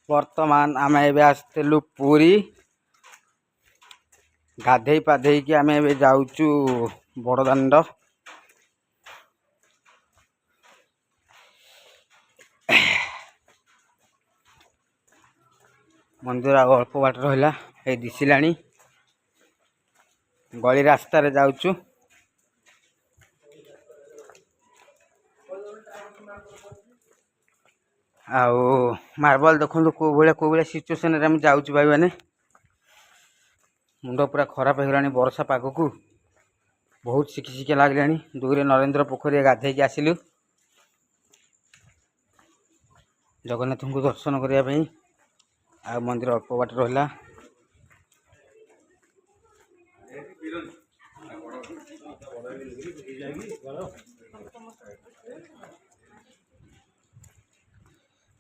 बर्तमान आम ए आसलु पूरी गाधे पाधे कि आम ए जाऊचु बड़दाण्ड मंदिर अल्प बाट रहा ये दिशला गली रास्त जाऊचु आउ मार्बल देखो कौ भाया सिचुएसन रे जाऊँ भाई मैंने मुंड पूरा खराब हो गलानी वर्षा पाग को बहुत शिखी शिखिया लगला दूर नरेंद्र पोखरी गाधे आसिलु जगन्नाथ को दर्शन करने आ मंदिर अल्प बाट रहा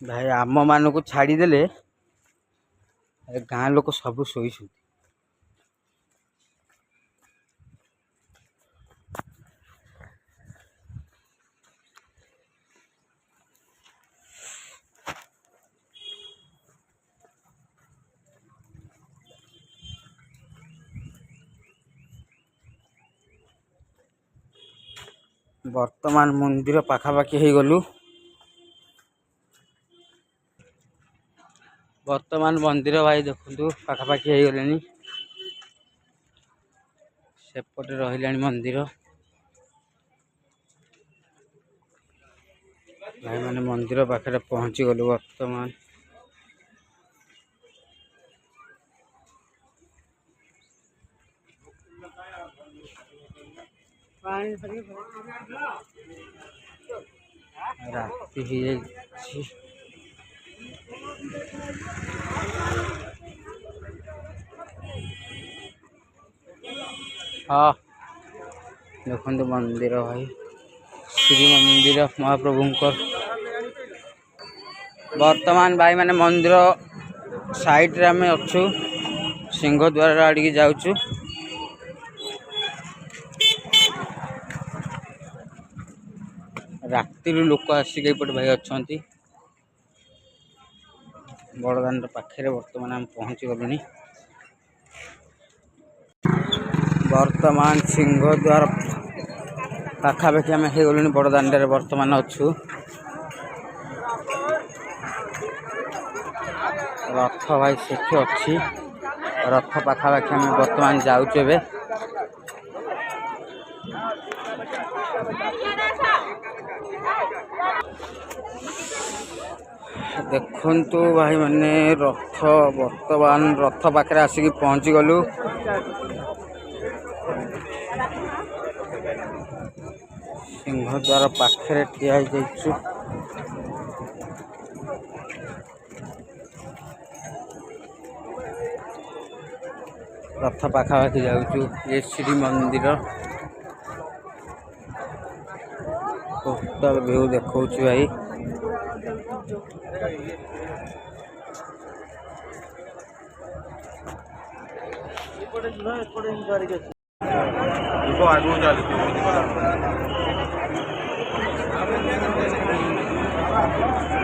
भाई आम मान को छाड़देले गाँ लोक सब शोई वर्तमान मंदिर पाखापाखि हो गलु वर्तमान मंदिर भाई देखु पाखापाखि हो गले सेपटे रहा मंदिर भाई मैंने मंदिर पाखे पहुंची गलु वर्तमान राति हाँ देखो मंदिर भाई श्री मंदिर महाप्रभुंकर वर्तमान भाई मैंने मंदिर साइड रे आम अच्छु सिंह द्वार आड़ जाऊँ राति लोक आसिक एपटे भाई अच्छा बड़दाण्ड पाखे वर्तमान आम पहुँची गलुनी वर्तमान सिंह द्वार पाखापाखि आम हो गलुनी बड़दाण्ड वर्तमान अच्छु रथ भाई से अच्छी रथ पाखापाखि आम वर्तमान जाऊँ देखु भाई मैंने रथ वर्तमान रथ पाखे आसिक पहुँची गलु सिंह द्वार पाखे ठिया जाइछु रथ पाखापाखि जाऊँ ये श्री मंदिर टोटल व्यू देखा भाई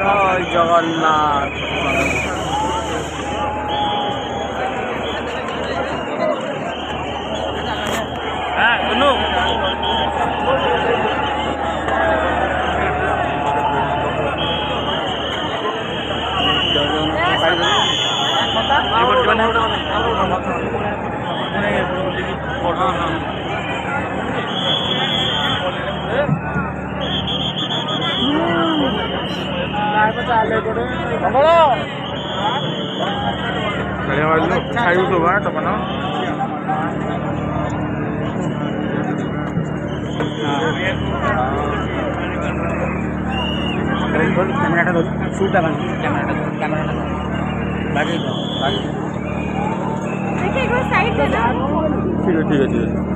जय जगन्नाथ कैमरा शूट कैमरा बाकी ठीक है ठीक है ठीक है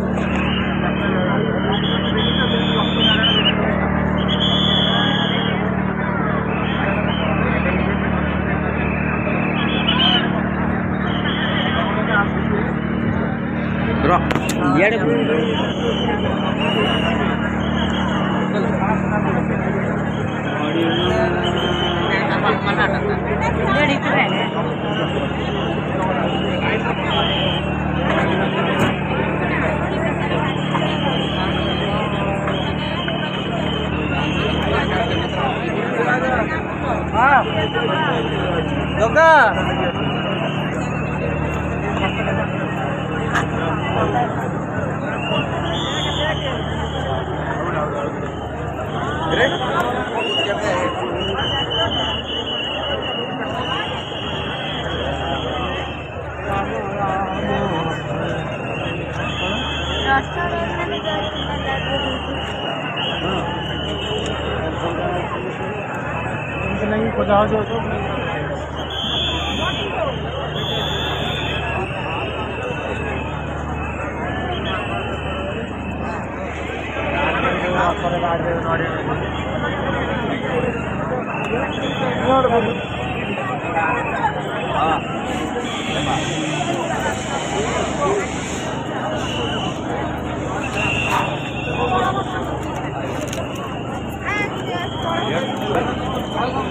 Bro, iya deh.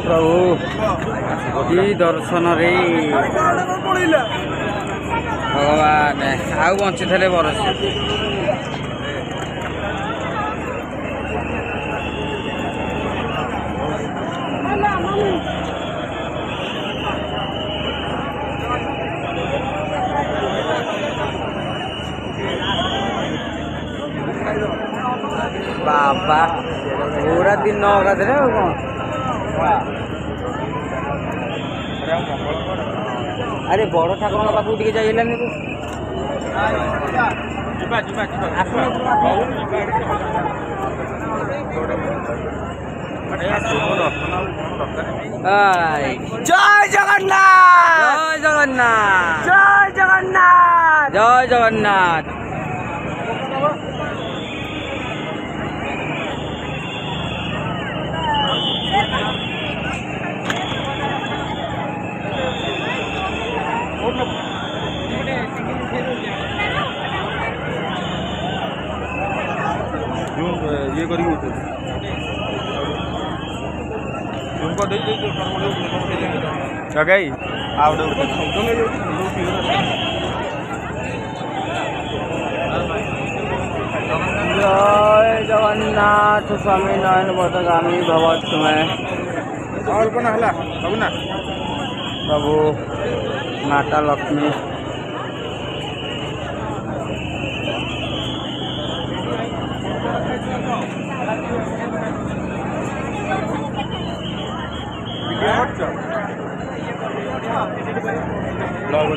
प्रभु ई दर्शन रे भगवान आउ बंची थे बरस बाबा पूरा दिन नौका अरे बड़ ठाकुर पाखक टे जाइलानी तू जय जगन्नाथ जय जगन्नाथ जय जगन्नाथ जय जगन्नाथ ये करी जय जगन्नाथ स्वामी नयन बदगामी भव तुम्हें प्रभु माता लक्ष्मी ब्लॉग